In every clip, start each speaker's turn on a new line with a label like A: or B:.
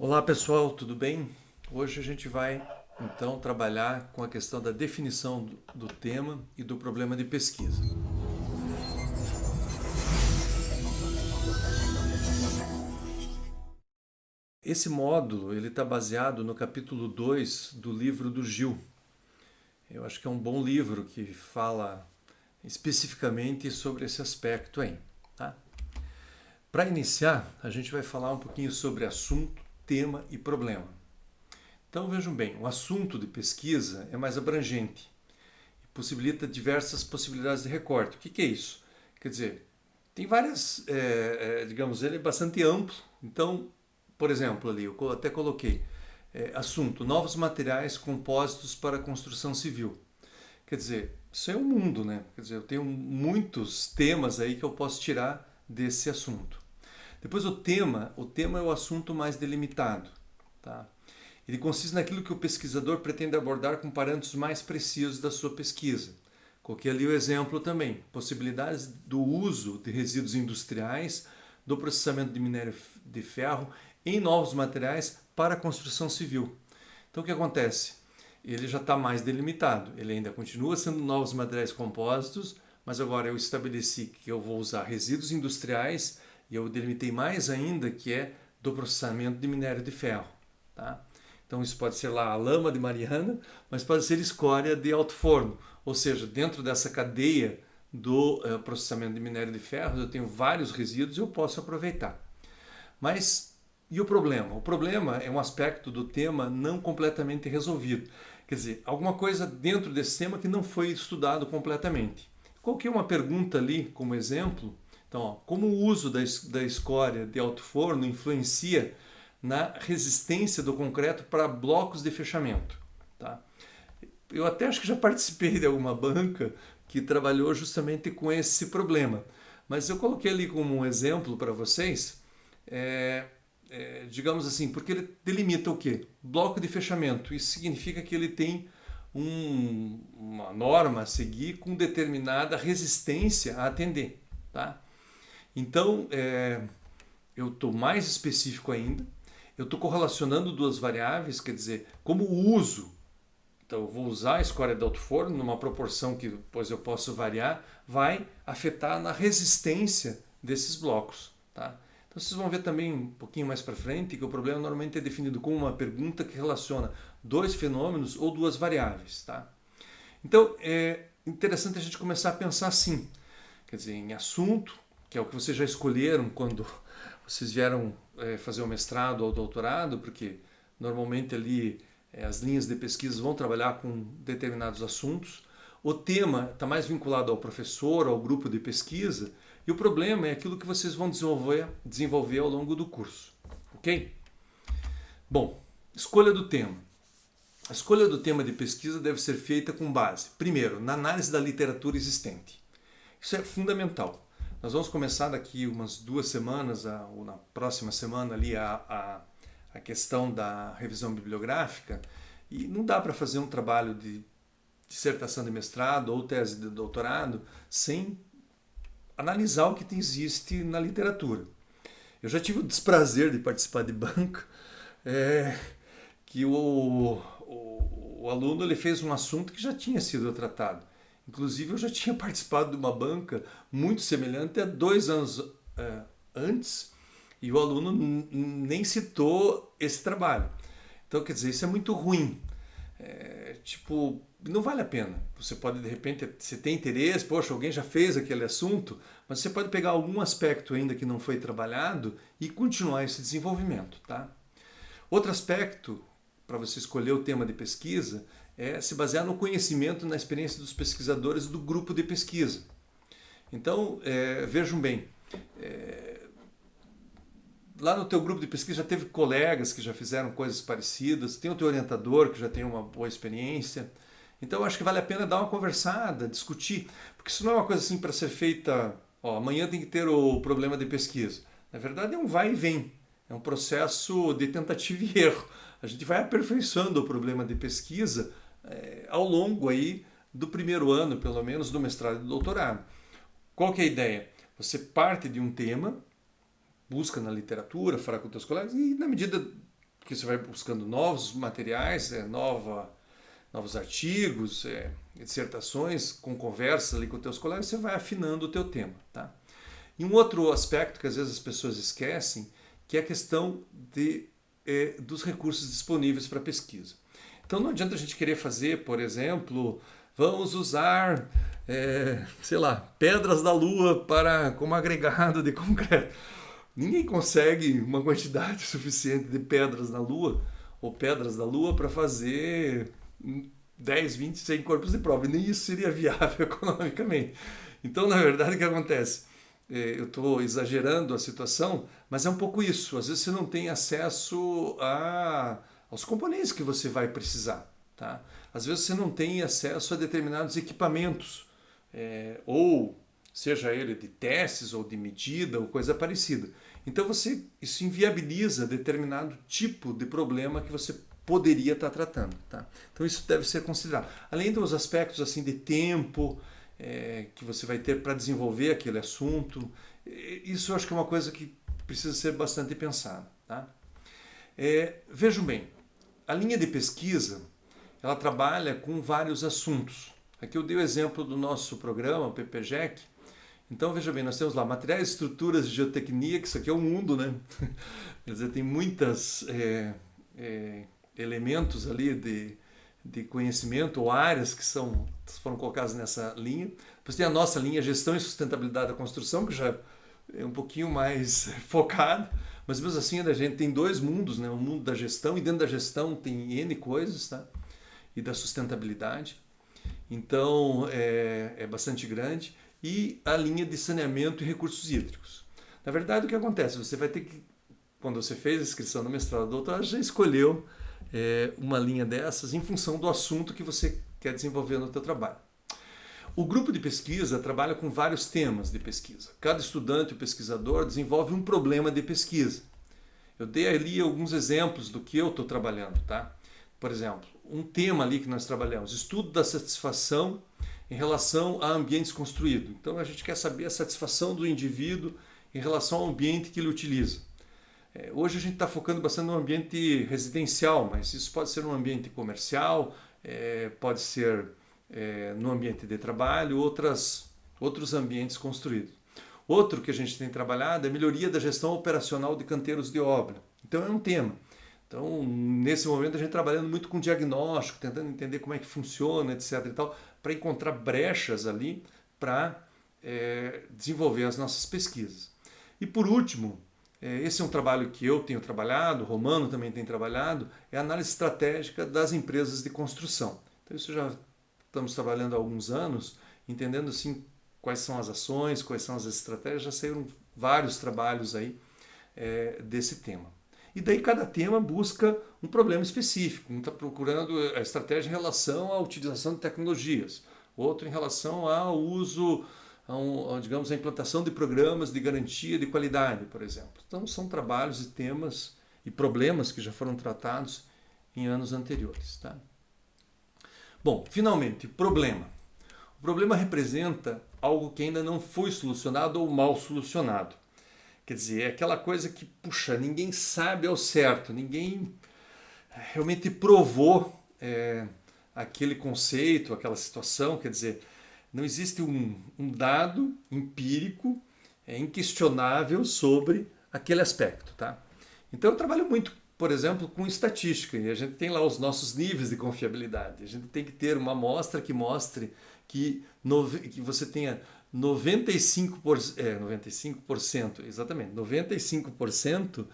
A: Olá pessoal, tudo bem? Hoje a gente vai então trabalhar com a questão da definição do tema e do problema de pesquisa. Esse módulo ele está baseado no capítulo 2 do livro do Gil. Eu acho que é um bom livro que fala especificamente sobre esse aspecto aí. Tá? Para iniciar, a gente vai falar um pouquinho sobre assunto, tema e problema. Então vejam bem, o assunto de pesquisa é mais abrangente e possibilita diversas possibilidades de recorte. O que é isso? Quer dizer, tem várias, digamos, ele é bastante amplo. Então, por exemplo, ali eu até coloquei assunto, novos materiais compósitos para a construção civil. Quer dizer, isso é um mundo, né? Quer dizer, eu tenho muitos temas aí que eu posso tirar desse assunto. Depois o tema é o assunto mais delimitado, tá? Ele consiste naquilo que o pesquisador pretende abordar com parâmetros mais precisos da sua pesquisa. Coloquei ali o exemplo também, possibilidades do uso de resíduos industriais, do processamento de minério de ferro em novos materiais para a construção civil. Então o que acontece? Ele já está mais delimitado, ele ainda continua sendo novos materiais compósitos, mas agora eu estabeleci que eu vou usar resíduos industriais e eu delimitei mais ainda que é do processamento de minério de ferro. Tá? Então isso pode ser lá a lama de Mariana, mas pode ser escória de alto forno. Ou seja, dentro dessa cadeia do processamento de minério de ferro, eu tenho vários resíduos e eu posso aproveitar. Mas e o problema? O problema é um aspecto do tema não completamente resolvido. Quer dizer, alguma coisa dentro desse tema que não foi estudado completamente. Coloquei uma pergunta ali como exemplo. Então, ó, como o uso da escória de alto forno influencia na resistência do concreto para blocos de fechamento? Tá? Eu até acho que já participei de alguma banca que trabalhou justamente com esse problema. Mas eu coloquei ali como um exemplo para vocês, digamos assim, porque ele delimita o quê? Bloco de fechamento. Isso significa que ele tem uma norma a seguir com determinada resistência a atender. Tá? Então, eu estou mais específico ainda, eu estou correlacionando duas variáveis, quer dizer, como o uso. Então, eu vou usar a escória de alto forno numa proporção que depois eu posso variar, vai afetar na resistência desses blocos. Tá? Então, vocês vão ver também um pouquinho mais para frente que o problema normalmente é definido como uma pergunta que relaciona dois fenômenos ou duas variáveis. Tá? Então, é interessante a gente começar a pensar assim, quer dizer, em assunto, que é o que vocês já escolheram quando vocês vieram fazer o mestrado ou o doutorado, porque normalmente ali as linhas de pesquisa vão trabalhar com determinados assuntos. O tema está mais vinculado ao professor, ao grupo de pesquisa, e o problema é aquilo que vocês vão desenvolver ao longo do curso. Ok? Bom, escolha do tema. A escolha do tema de pesquisa deve ser feita com base, primeiro, na análise da literatura existente. Isso é fundamental. Nós vamos começar daqui umas 2 semanas, ou na próxima semana ali, a questão da revisão bibliográfica, e não dá para fazer um trabalho de dissertação de mestrado ou tese de doutorado sem analisar o que existe na literatura. Eu já tive o desprazer de participar de banca, que o aluno ele fez um assunto que já tinha sido tratado. Inclusive, eu já tinha participado de uma banca muito semelhante há 2 anos antes, e o aluno nem citou esse trabalho. Então, quer dizer, isso é muito ruim. Tipo, não vale a pena. Você pode, de repente, você tem interesse, poxa, alguém já fez aquele assunto, mas você pode pegar algum aspecto ainda que não foi trabalhado e continuar esse desenvolvimento, tá? Outro aspecto para você escolher o tema de pesquisa é se basear no conhecimento e na experiência dos pesquisadores do grupo de pesquisa. Então, vejam bem, lá no teu grupo de pesquisa já teve colegas que já fizeram coisas parecidas, tem o teu orientador que já tem uma boa experiência. Então, eu acho que vale a pena dar uma conversada, discutir, porque isso não é uma coisa assim para ser feita, ó, amanhã tem que ter o problema de pesquisa. Na verdade, é um vai e vem, é um processo de tentativa e erro. A gente vai aperfeiçoando o problema de pesquisa ao longo aí do primeiro ano, pelo menos, do mestrado e do doutorado. Qual que é a ideia? Você parte de um tema, busca na literatura, fala com os teus colegas e, na medida porque você vai buscando novos materiais, novos artigos, dissertações, com conversas ali com os teus colegas, você vai afinando o teu tema, tá? E um outro aspecto que às vezes as pessoas esquecem, que é a questão dos recursos disponíveis para pesquisa. Então não adianta a gente querer fazer, por exemplo, vamos usar, sei lá, pedras da Lua como agregado de concreto. Ninguém consegue uma quantidade suficiente de pedras na Lua ou pedras da Lua para fazer 10, 20, 100 corpos de prova. E nem isso seria viável economicamente. Então, na verdade, o que acontece? Eu estou exagerando a situação, mas é um pouco isso. Às vezes você não tem acesso aos componentes que você vai precisar. Tá? Às vezes você não tem acesso a determinados equipamentos, ou seja ele de testes ou de medida ou coisa parecida. Então isso inviabiliza determinado tipo de problema que você poderia estar tratando. Tá? Então isso deve ser considerado. Além dos aspectos assim de tempo que você vai ter para desenvolver aquele assunto, isso eu acho que é uma coisa que precisa ser bastante pensada. Tá? Vejam bem, a linha de pesquisa ela trabalha com vários assuntos. Aqui eu dei o exemplo do nosso programa, o PPGEC. Então, veja bem, nós temos lá materiais, estruturas de geotecnia, que isso aqui é um mundo, né? Quer dizer, tem muitos elementos ali de conhecimento ou áreas que foram colocadas nessa linha. Depois tem a nossa linha Gestão e Sustentabilidade da Construção, que já é um pouquinho mais focado, mas mesmo assim a gente tem dois mundos, né? O mundo da gestão, e dentro da gestão tem N coisas, tá? E da sustentabilidade. Então, é bastante grande. E a linha de saneamento e recursos hídricos. Na verdade, o que acontece? Você vai ter que, quando você fez a inscrição no mestrado ou doutorado, já escolheu uma linha dessas em função do assunto que você quer desenvolver no teu trabalho. O grupo de pesquisa trabalha com vários temas de pesquisa. Cada estudante ou pesquisador desenvolve um problema de pesquisa. Eu dei ali alguns exemplos do que eu estou trabalhando, tá? Por exemplo, um tema ali que nós trabalhamos, estudo da satisfação em relação a ambientes construídos. Então a gente quer saber a satisfação do indivíduo em relação ao ambiente que ele utiliza. Hoje a gente está focando bastante no ambiente residencial, mas isso pode ser no ambiente comercial, pode ser no ambiente de trabalho, outros ambientes construídos. Outro que a gente tem trabalhado é a melhoria da gestão operacional de canteiros de obra. Então é um tema. Então, nesse momento, a gente trabalhando muito com diagnóstico, tentando entender como é que funciona, etc. e tal, para encontrar brechas ali para desenvolver as nossas pesquisas. E por último, esse é um trabalho que eu tenho trabalhado, o Romano também tem trabalhado, é a análise estratégica das empresas de construção. Então isso já estamos trabalhando há alguns anos, entendendo assim quais são as ações, quais são as estratégias, já saíram vários trabalhos aí desse tema. E daí cada tema busca um problema específico. Um está procurando a estratégia em relação à utilização de tecnologias, outro em relação ao uso, digamos, a implantação de programas de garantia de qualidade, por exemplo. Então são trabalhos e temas e problemas que já foram tratados em anos anteriores. Tá? Bom, finalmente, problema. O problema representa algo que ainda não foi solucionado ou mal solucionado. Quer dizer, é aquela coisa que, puxa, ninguém sabe ao certo, ninguém realmente provou aquele conceito, aquela situação. Quer dizer, não existe um dado empírico inquestionável sobre aquele aspecto. Tá? Então eu trabalho muito, por exemplo, com estatística, e a gente tem lá os nossos níveis de confiabilidade. A gente tem que ter uma amostra que mostre que você tenha 95%, exatamente, 95%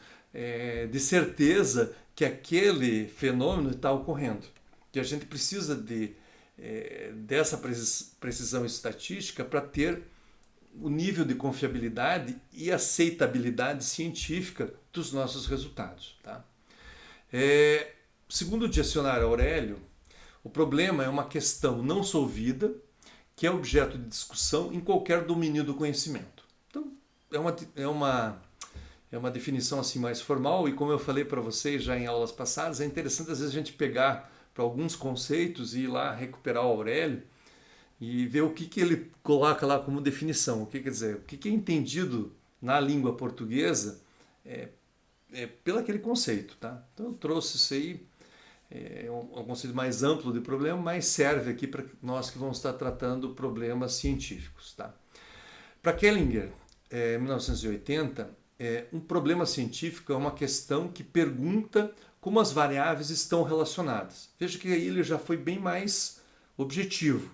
A: de certeza que aquele fenômeno está ocorrendo. Que a gente precisa dessa precisão estatística para ter o nível de confiabilidade e aceitabilidade científica dos nossos resultados. Tá? Segundo o dicionário Aurélio, o problema é uma questão não solvida que é objeto de discussão em qualquer domínio do conhecimento. Então, é uma definição assim mais formal, e como eu falei para vocês já em aulas passadas, é interessante às vezes a gente pegar para alguns conceitos e ir lá recuperar o Aurélio e ver o que ele coloca lá como definição. O que quer dizer? O que é entendido na língua portuguesa pelo aquele conceito. Tá? Então eu trouxe isso aí, um conceito mais amplo de problema, mas serve aqui para nós que vamos estar tratando problemas científicos. Tá? Para Kellinger, 1980, um problema científico é uma questão que pergunta como as variáveis estão relacionadas. Veja que aí ele já foi bem mais objetivo.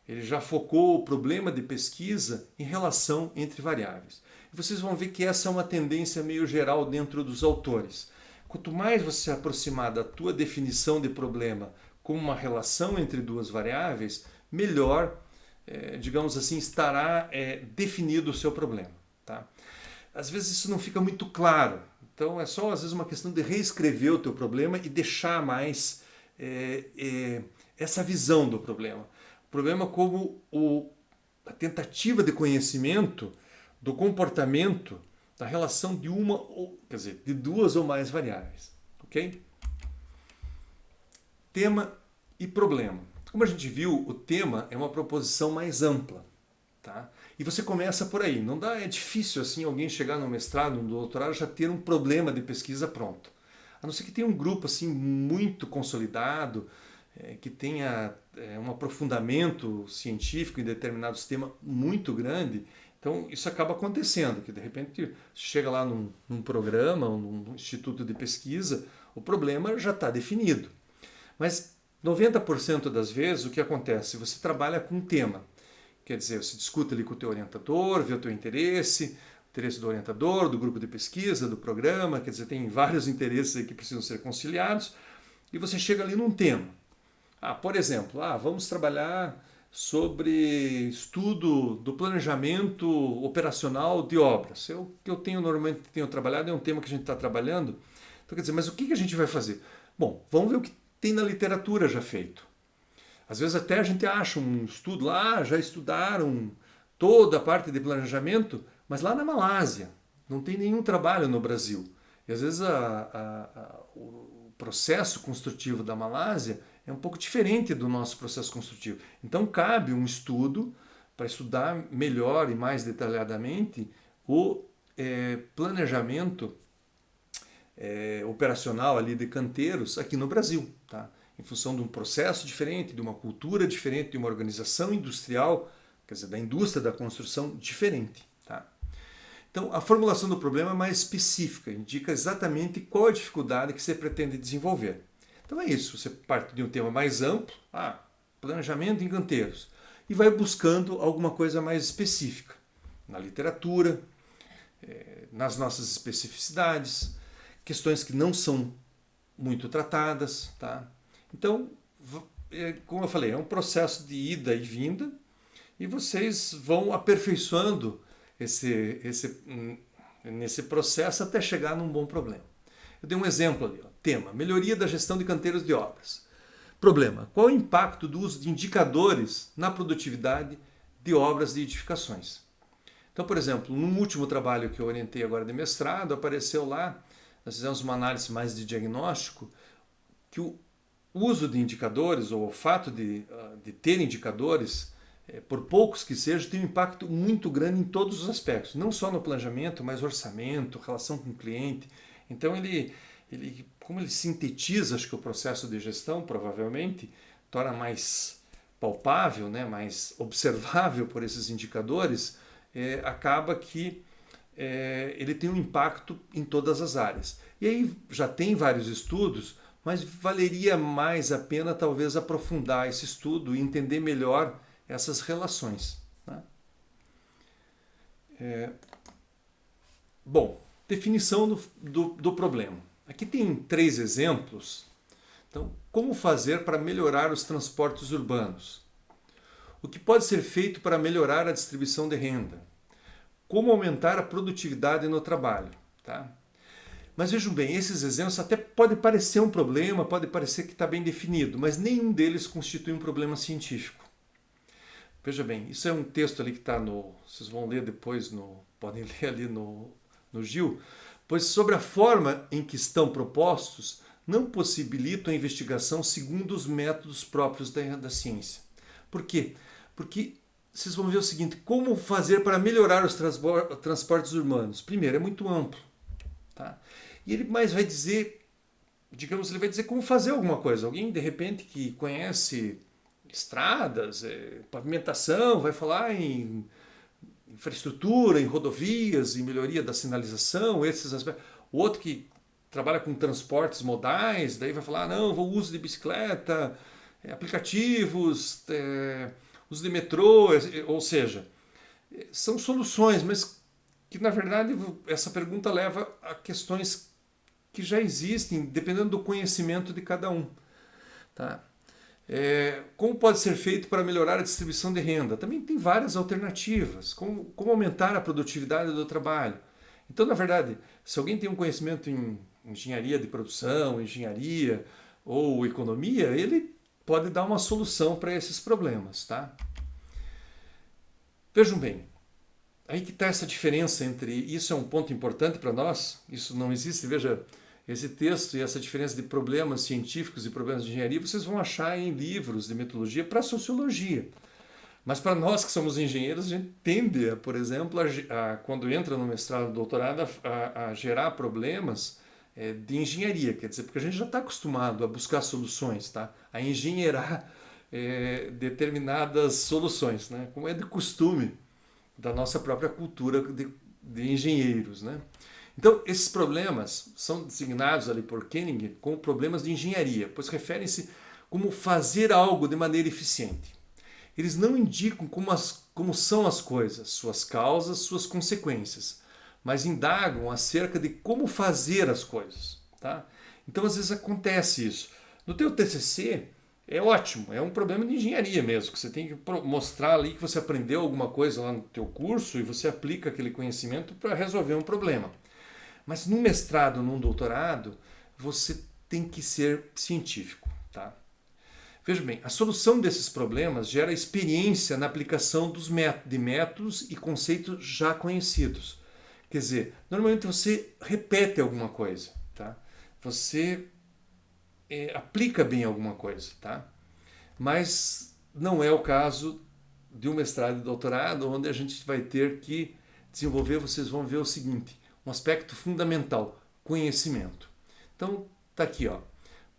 A: Ele já focou o problema de pesquisa em relação entre variáveis. E vocês vão ver que essa é uma tendência meio geral dentro dos autores. Quanto mais você se aproximar da tua definição de problema como uma relação entre duas variáveis, melhor, digamos assim, estará definido o seu problema. Tá? Às vezes isso não fica muito claro. Então é só às vezes uma questão de reescrever o teu problema e deixar mais essa visão do problema. O problema como a tentativa de conhecimento do comportamento da relação de de duas ou mais variáveis. Ok? Tema e problema. Como a gente viu, o tema é uma proposição mais ampla. Tá? E você começa por aí. É difícil assim alguém chegar no mestrado, no doutorado, já ter um problema de pesquisa pronto. A não ser que tenha um grupo assim muito consolidado, que tenha um aprofundamento científico em determinados temas muito grande. Então isso acaba acontecendo, que de repente chega lá num programa, num instituto de pesquisa, o problema já está definido. Mas 90% das vezes o que acontece? Você trabalha com um tema. Quer dizer, você discute ali com o teu orientador, vê o teu interesse, o interesse do orientador, do grupo de pesquisa, do programa, quer dizer, tem vários interesses aí que precisam ser conciliados, e você chega ali num tema. Por exemplo, vamos trabalhar sobre estudo do planejamento operacional de obras. O que eu normalmente tenho trabalhado é um tema que a gente está trabalhando. Então, quer dizer, mas o que a gente vai fazer? Bom, vamos ver o que tem na literatura já feito. Às vezes até a gente acha um estudo lá, já estudaram toda a parte de planejamento, mas lá na Malásia. Não tem nenhum trabalho no Brasil. E às vezes o processo construtivo da Malásia é um pouco diferente do nosso processo construtivo. Então cabe um estudo para estudar melhor e mais detalhadamente o planejamento operacional ali de canteiros aqui no Brasil, tá? Em função de um processo diferente, de uma cultura diferente, de uma organização industrial, quer dizer, da indústria da construção diferente. Tá? Então, a formulação do problema é mais específica, indica exatamente qual a dificuldade que você pretende desenvolver. Então é isso, você parte de um tema mais amplo, planejamento em canteiros, e vai buscando alguma coisa mais específica, na literatura, nas nossas especificidades, questões que não são muito tratadas, tá? Então, como eu falei, é um processo de ida e vinda e vocês vão aperfeiçoando nesse processo até chegar num bom problema. Eu dei um exemplo ali. Tema, melhoria da gestão de canteiros de obras. Problema, qual o impacto do uso de indicadores na produtividade de obras de edificações? Então, por exemplo, num último trabalho que eu orientei agora de mestrado, apareceu lá, nós fizemos uma análise mais de diagnóstico, que o uso de indicadores, ou o fato de ter indicadores, por poucos que sejam, tem um impacto muito grande em todos os aspectos, não só no planejamento, mas orçamento, relação com o cliente. Então como ele sintetiza, acho que o processo de gestão, provavelmente, torna mais palpável, né, mais observável por esses indicadores, acaba que ele tem um impacto em todas as áreas. E aí já tem vários estudos, mas valeria mais a pena talvez aprofundar esse estudo e entender melhor essas relações. Né? Bom, definição do problema. Aqui tem 3 exemplos. Então, como fazer para melhorar os transportes urbanos? O que pode ser feito para melhorar a distribuição de renda? Como aumentar a produtividade no trabalho? Tá? Mas vejam bem, esses exemplos até podem parecer um problema, pode parecer que está bem definido, mas nenhum deles constitui um problema científico. Veja bem, isso é um texto ali que está vocês vão ler depois, podem ler ali no Gil, pois sobre a forma em que estão propostos, não possibilitam a investigação segundo os métodos próprios da ciência. Por quê? Porque vocês vão ver o seguinte, como fazer para melhorar os transportes urbanos? Primeiro, é muito amplo. Tá? E ele mais vai dizer, digamos, ele vai dizer como fazer alguma coisa. Alguém, de repente, que conhece estradas, pavimentação, vai falar em infraestrutura, em rodovias, em melhoria da sinalização, esses aspectos. O outro que trabalha com transportes modais, daí vai falar, não, vou uso de bicicleta, aplicativos, uso de metrô, ou seja, são soluções, mas que na verdade essa pergunta leva a questões que já existem, dependendo do conhecimento de cada um. Tá? Como pode ser feito para melhorar a distribuição de renda? Também tem várias alternativas. Como aumentar a produtividade do trabalho? Então, na verdade, se alguém tem um conhecimento em engenharia de produção, engenharia ou economia, ele pode dar uma solução para esses problemas. Tá? Vejam bem, aí que está essa diferença entre... Isso é um ponto importante para nós, isso não existe, veja... Esse texto e essa diferença de problemas científicos e problemas de engenharia vocês vão achar em livros de metodologia para sociologia. Mas para nós que somos engenheiros, a gente tende, por exemplo, quando entra no mestrado e doutorado, a gerar problemas de engenharia. Quer dizer, porque a gente já está acostumado a buscar soluções, tá? A engenheirar determinadas soluções, né? Como é de costume da nossa própria cultura de engenheiros, né? Então, esses problemas são designados ali por Kenning como problemas de engenharia, pois referem-se como fazer algo de maneira eficiente. Eles não indicam como são as coisas, suas causas, suas consequências, mas indagam acerca de como fazer as coisas. Tá? Então, às vezes acontece isso. No teu TCC, é ótimo, é um problema de engenharia mesmo, que você tem que mostrar ali que você aprendeu alguma coisa lá no teu curso e você aplica aquele conhecimento para resolver um problema. Mas num mestrado, num doutorado, você tem que ser científico. Tá? Veja bem, a solução desses problemas gera experiência na aplicação de métodos e conceitos já conhecidos. Quer dizer, normalmente você repete alguma coisa, tá? Você aplica bem alguma coisa, tá? Mas não é o caso de um mestrado e doutorado, onde a gente vai ter que desenvolver, vocês vão ver o seguinte, um aspecto fundamental, conhecimento. Então, está aqui, ó.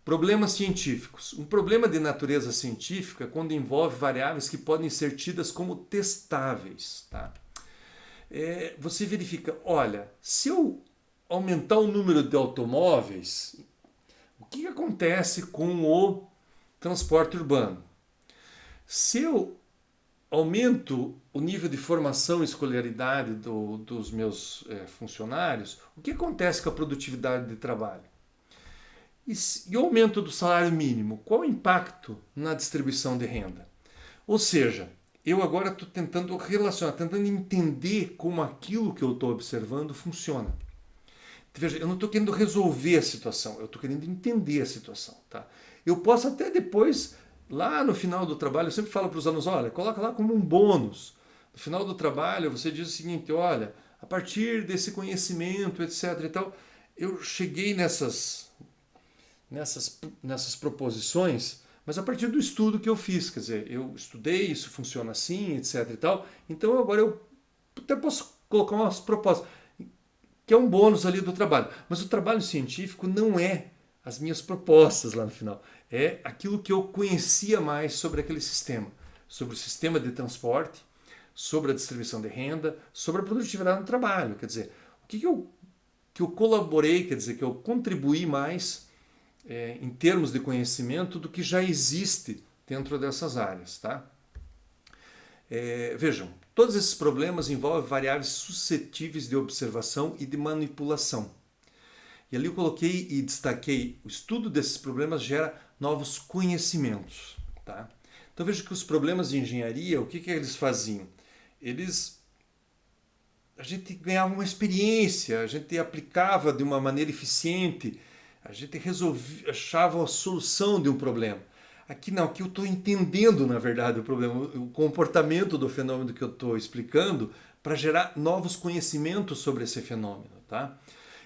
A: Problemas científicos. Um problema de natureza científica quando envolve variáveis que podem ser tidas como testáveis. Tá? Você verifica, olha, se eu aumentar o número de automóveis, o que acontece com o transporte urbano? Se eu aumento o nível de formação e escolaridade dos meus funcionários, o que acontece com a produtividade de trabalho? E o aumento do salário mínimo, qual o impacto na distribuição de renda? Ou seja, eu agora estou tentando relacionar, tentando entender como aquilo que eu estou observando funciona. Veja, eu não estou querendo resolver a situação, eu estou querendo entender a situação. Tá? Eu posso até depois, lá no final do trabalho, eu sempre falo para os alunos, olha, coloca lá como um bônus. No final do trabalho você diz o seguinte, olha, a partir desse conhecimento, etc. e tal, eu cheguei nessas proposições, mas a partir do estudo que eu fiz, quer dizer, eu estudei, isso funciona assim, etc e tal, então agora eu até posso colocar umas propostas, que é um bônus ali do trabalho, mas o trabalho científico não é as minhas propostas lá no final, é aquilo que eu conhecia mais sobre aquele sistema, sobre o sistema de transporte, sobre a distribuição de renda, sobre a produtividade no trabalho, quer dizer, o que eu colaborei, quer dizer, que eu contribuí mais em termos de conhecimento do que já existe dentro dessas áreas. Tá? Vejam, todos esses problemas envolvem variáveis suscetíveis de observação e de manipulação. E ali eu coloquei e destaquei, o estudo desses problemas gera novos conhecimentos. Tá? Então veja que os problemas de engenharia, o que eles faziam? A gente ganhava uma experiência, a gente aplicava de uma maneira eficiente, a gente achava a solução de um problema. Aqui não, aqui eu estou entendendo, na verdade, o problema, o comportamento do fenômeno que eu estou explicando para gerar novos conhecimentos sobre esse fenômeno. Tá?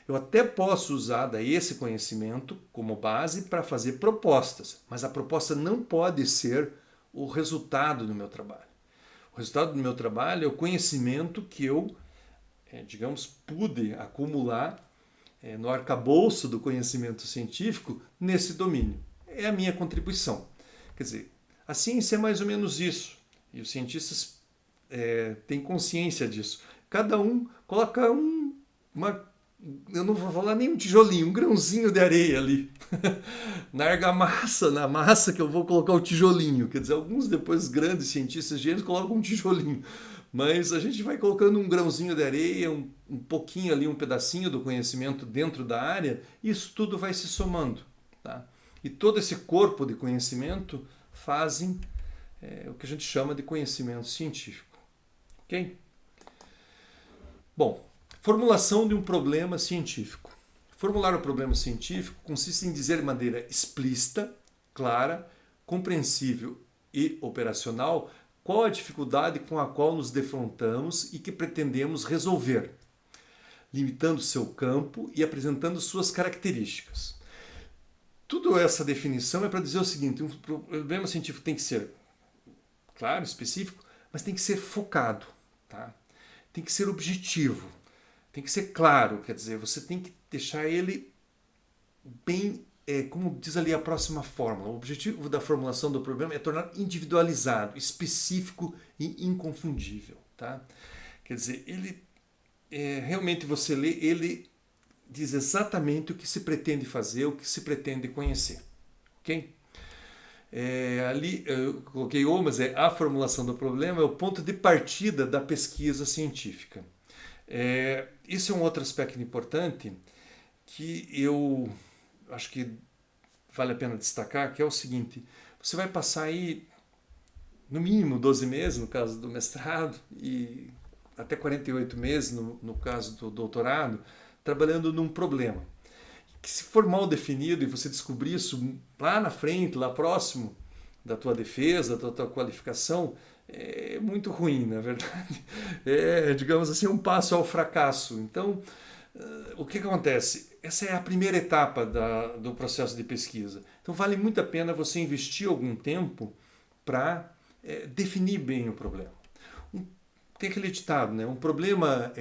A: Eu até posso usar daí esse conhecimento como base para fazer propostas, mas a proposta não pode ser o resultado do meu trabalho. O resultado do meu trabalho é o conhecimento que eu, digamos, pude acumular no arcabouço do conhecimento científico nesse domínio. É a minha contribuição. Quer dizer, a ciência é mais ou menos isso, e os cientistas têm consciência disso. Cada um coloca eu não vou falar nem um tijolinho, um grãozinho de areia ali. Na argamassa, na massa que eu vou colocar o tijolinho. Quer dizer, alguns depois grandes cientistas gênios colocam um tijolinho. Mas a gente vai colocando um grãozinho de areia, um pouquinho ali, um pedacinho do conhecimento dentro da área, e isso tudo vai se somando. Tá? E todo esse corpo de conhecimento fazem o que a gente chama de conhecimento científico. Ok? Bom, formulação de um problema científico. Formular um problema científico consiste em dizer de maneira explícita, clara, compreensível e operacional qual a dificuldade com a qual nos defrontamos e que pretendemos resolver, limitando seu campo e apresentando suas características. Toda essa definição é para dizer o seguinte: um problema científico tem que ser claro, específico, mas tem que ser focado, tá? Tem que ser objetivo, tem que ser claro, quer dizer, você tem que deixar ele bem, como diz ali a próxima fórmula. O objetivo da formulação do problema é tornar individualizado, específico e inconfundível, tá? Quer dizer, ele realmente você lê, ele diz exatamente o que se pretende fazer, o que se pretende conhecer, ok? Ali eu coloquei mas a formulação do problema é o ponto de partida da pesquisa científica. Isso é um outro aspecto importante que eu acho que vale a pena destacar, que é o seguinte: você vai passar aí no mínimo 12 meses no caso do mestrado e até 48 meses no caso do doutorado, trabalhando num problema que, se for mal definido e você descobrir isso lá na frente, lá próximo da tua defesa, da tua qualificação, é muito ruim, na verdade. Digamos assim, um passo ao fracasso. Então, o que acontece? Essa é a primeira etapa do processo de pesquisa. Então, vale muito a pena você investir algum tempo para definir bem o problema. Tem aquele ditado, né? Um problema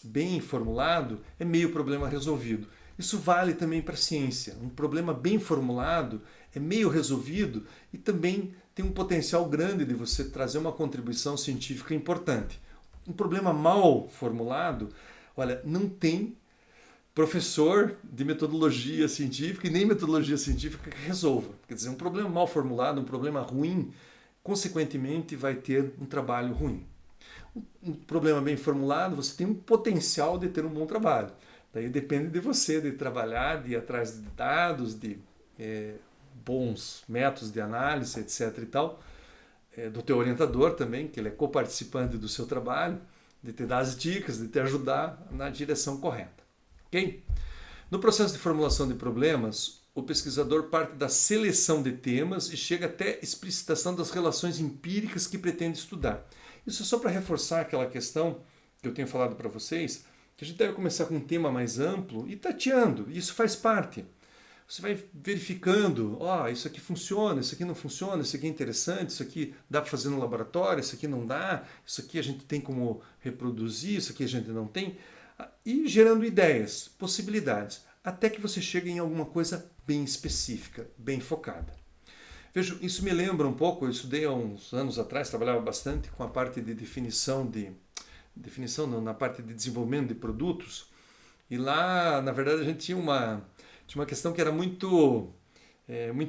A: bem formulado é meio problema resolvido. Isso vale também para a ciência. Um problema bem formulado é meio resolvido e também tem um potencial grande de você trazer uma contribuição científica importante. Um problema mal formulado, olha, não tem professor de metodologia científica e nem metodologia científica que resolva. Quer dizer, um problema mal formulado, um problema ruim, consequentemente vai ter um trabalho ruim. Um problema bem formulado, você tem um potencial de ter um bom trabalho. Daí depende de você, de trabalhar, de ir atrás de dados, de bons métodos de análise, etc. e tal, do teu orientador também, que ele é coparticipante do seu trabalho, de te dar as dicas, de te ajudar na direção correta. Ok? No processo de formulação de problemas, o pesquisador parte da seleção de temas e chega até a explicitação das relações empíricas que pretende estudar. Isso é só para reforçar aquela questão que eu tenho falado para vocês, que a gente deve começar com um tema mais amplo e tateando. Isso faz parte. Você vai verificando, isso aqui funciona, isso aqui não funciona, isso aqui é interessante, isso aqui dá para fazer no laboratório, isso aqui não dá, isso aqui a gente tem como reproduzir, isso aqui a gente não tem. E gerando ideias, possibilidades, até que você chegue em alguma coisa bem específica, bem focada. Veja, isso me lembra um pouco, eu estudei há uns anos atrás, trabalhava bastante com a parte de na parte de desenvolvimento de produtos, e lá, na verdade, a gente tinha uma questão que era muito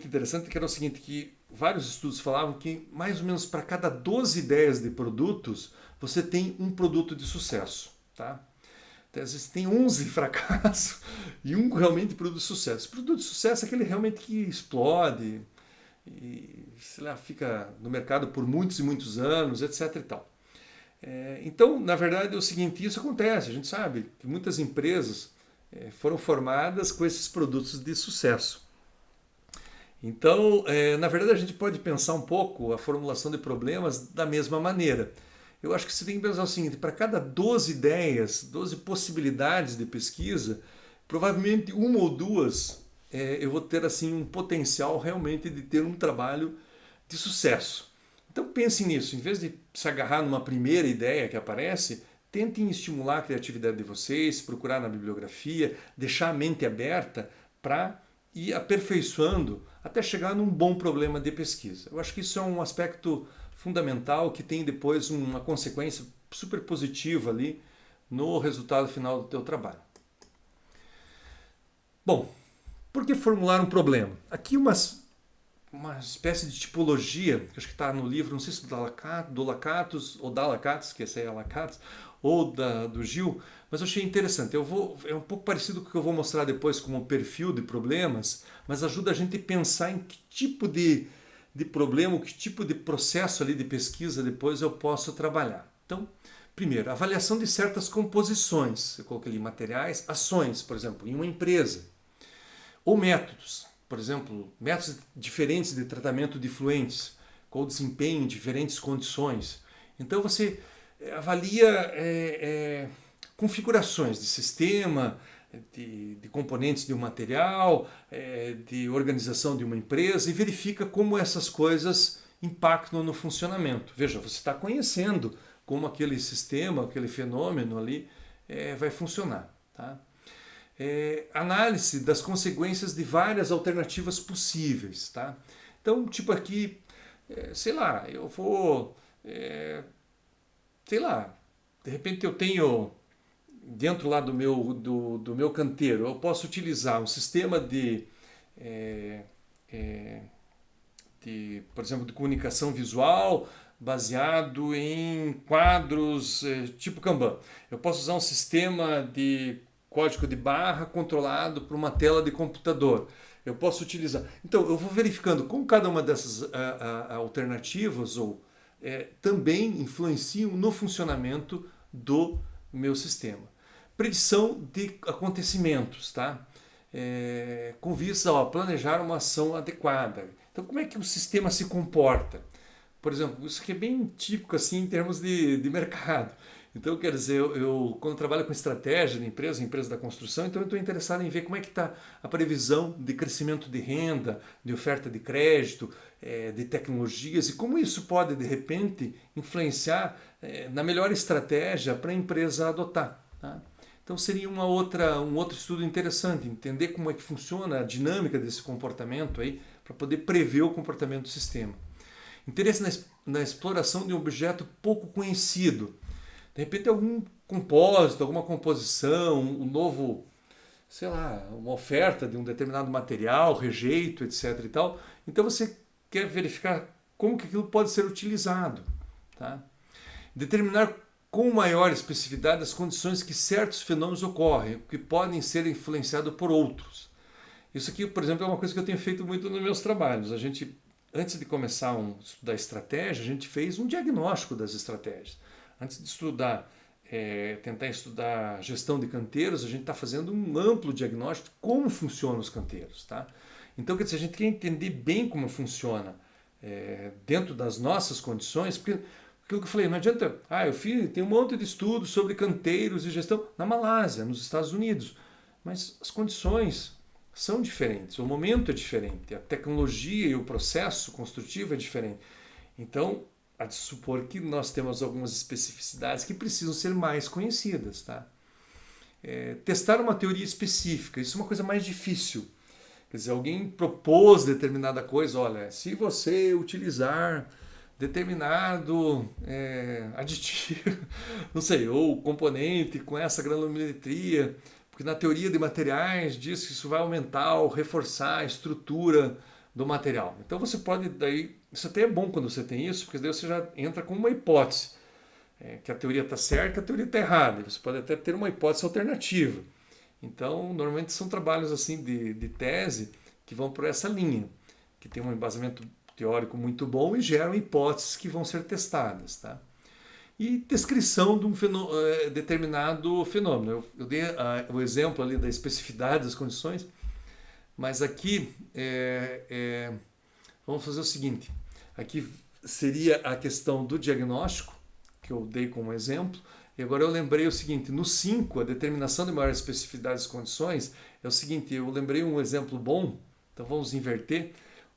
A: interessante, que era o seguinte, que vários estudos falavam que mais ou menos para cada 12 ideias de produtos, você tem um produto de sucesso, tá? Então, às vezes tem 11 fracassos e um realmente produto de sucesso. Produto de sucesso é aquele realmente que explode e, sei lá, fica no mercado por muitos e muitos anos, etc. e tal. Então, na verdade, é o seguinte, isso acontece, a gente sabe que muitas empresas foram formadas com esses produtos de sucesso. Então, na verdade, a gente pode pensar um pouco a formulação de problemas da mesma maneira. Eu acho que você tem que pensar o seguinte, para cada 12 ideias, 12 possibilidades de pesquisa, provavelmente uma ou duas eu vou ter assim um potencial realmente de ter um trabalho de sucesso. Então pense nisso, em vez de se agarrar numa primeira ideia que aparece, tentem estimular a criatividade de vocês, procurar na bibliografia, deixar a mente aberta para ir aperfeiçoando até chegar num bom problema de pesquisa. Eu acho que isso é um aspecto fundamental que tem depois uma consequência super positiva ali no resultado final do teu trabalho. Bom, por que formular um problema? Aqui uma espécie de tipologia, que acho que está no livro, não sei se do Lakatos, ou da Lakatos, que esse aí é Lakatos, ou do Gil, mas eu achei interessante. É um pouco parecido com o que eu vou mostrar depois como perfil de problemas, mas ajuda a gente a pensar em que tipo de problema, que tipo de processo ali de pesquisa depois eu posso trabalhar. Então, primeiro, avaliação de certas composições. Eu coloquei ali materiais, ações, por exemplo, em uma empresa. Ou métodos, por exemplo, métodos diferentes de tratamento de efluentes, com desempenho em diferentes condições. Então você avalia configurações de sistema, de componentes de um material, de organização de uma empresa e verifica como essas coisas impactam no funcionamento. Veja, você está conhecendo como aquele sistema, aquele fenômeno ali vai funcionar. Tá? Análise das consequências de várias alternativas possíveis. Tá? Então, tipo aqui, sei lá, eu vou, sei lá, de repente eu tenho dentro lá do meu canteiro, eu posso utilizar um sistema por exemplo, de comunicação visual baseado em quadros tipo Kanban. Eu posso usar um sistema de código de barra controlado por uma tela de computador. Eu posso utilizar. Então, eu vou verificando como cada uma dessas alternativas também influenciam no funcionamento do meu sistema. Predição de acontecimentos, tá? Com vista a planejar uma ação adequada. Então, como é que o sistema se comporta? Por exemplo, isso aqui é bem típico assim, em termos de mercado. Então, quer dizer, eu quando trabalho com estratégia de empresa da construção, então eu estou interessado em ver como é que está a previsão de crescimento de renda, de oferta de crédito, de tecnologias e como isso pode, de repente, influenciar na melhor estratégia para a empresa adotar. Tá? Então, seria um outro estudo interessante, entender como é que funciona a dinâmica desse comportamento aí, para poder prever o comportamento do sistema. Interesse na exploração de um objeto pouco conhecido. De repente algum compósito, alguma composição, um novo, sei lá, uma oferta de um determinado material, rejeito, etc. e tal. Então você quer verificar como que aquilo pode ser utilizado. Tá? Determinar com maior especificidade as condições que certos fenômenos ocorrem, que podem ser influenciados por outros. Isso aqui, por exemplo, é uma coisa que eu tenho feito muito nos meus trabalhos. A gente, antes de começar a estudar estratégia, a gente fez um diagnóstico das estratégias. Antes de tentar estudar gestão de canteiros, a gente está fazendo um amplo diagnóstico de como funcionam os canteiros. Tá? Então, quer dizer, a gente quer entender bem como funciona dentro das nossas condições, porque aquilo que eu falei, não adianta, tem um monte de estudos sobre canteiros e gestão na Malásia, nos Estados Unidos, mas as condições são diferentes, o momento é diferente, a tecnologia e o processo construtivo é diferente. Então, há de supor que nós temos algumas especificidades que precisam ser mais conhecidas. Tá? Testar uma teoria específica, isso é uma coisa mais difícil. Quer dizer, alguém propôs determinada coisa, olha, se você utilizar determinado aditivo, não sei, ou componente com essa granulometria, porque na teoria de materiais diz que isso vai aumentar ou reforçar a estrutura do material. Então você pode daí, isso até é bom quando você tem isso, porque daí você já entra com uma hipótese, que a teoria está certa, a teoria está errada. Você pode até ter uma hipótese alternativa. Então, normalmente são trabalhos assim de tese que vão por essa linha, que tem um embasamento teórico muito bom e geram hipóteses que vão ser testadas. Tá? E descrição de um determinado fenômeno. Eu dei o exemplo ali da especificidade das condições, mas aqui vamos fazer o seguinte. Aqui seria a questão do diagnóstico, que eu dei como exemplo, e agora eu lembrei o seguinte, no 5, a determinação de maiores especificidades e condições, é o seguinte, eu lembrei um exemplo bom, então vamos inverter.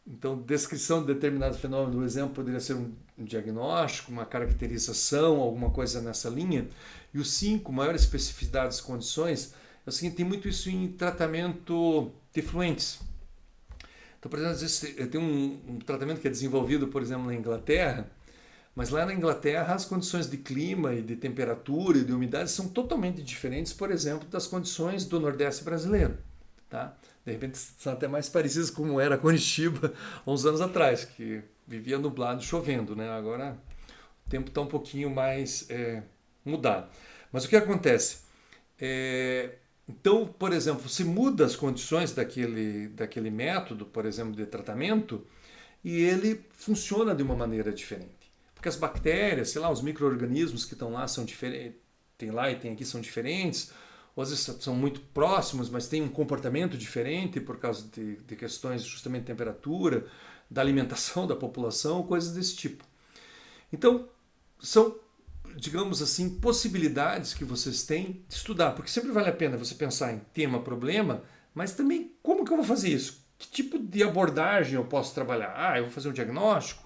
A: Então, descrição de determinado fenômeno, por exemplo, poderia ser um diagnóstico, uma caracterização, alguma coisa nessa linha. E o 5, maiores especificidades e condições, é o seguinte, tem muito isso em tratamento de fluentes. Então, por exemplo, às vezes tem um tratamento que é desenvolvido, por exemplo, na Inglaterra, mas lá na Inglaterra as condições de clima e de temperatura e de umidade são totalmente diferentes, por exemplo, das condições do Nordeste brasileiro. Tá? De repente são até mais parecidas como era Curitiba há uns anos atrás, que vivia nublado, chovendo. Né? Agora o tempo está um pouquinho mais mudado. Mas o que acontece? Então, por exemplo, se muda as condições daquele método, por exemplo, de tratamento, e ele funciona de uma maneira diferente. Porque as bactérias, sei lá, os micro-organismos que estão lá são diferentes, tem lá e tem aqui são diferentes, ou às vezes são muito próximos, mas têm um comportamento diferente por causa de questões justamente de temperatura, da alimentação da população, coisas desse tipo. Então, são, digamos assim, possibilidades que vocês têm de estudar, porque sempre vale a pena você pensar em tema, problema, mas também como que eu vou fazer isso? Que tipo de abordagem eu posso trabalhar? Eu vou fazer um diagnóstico?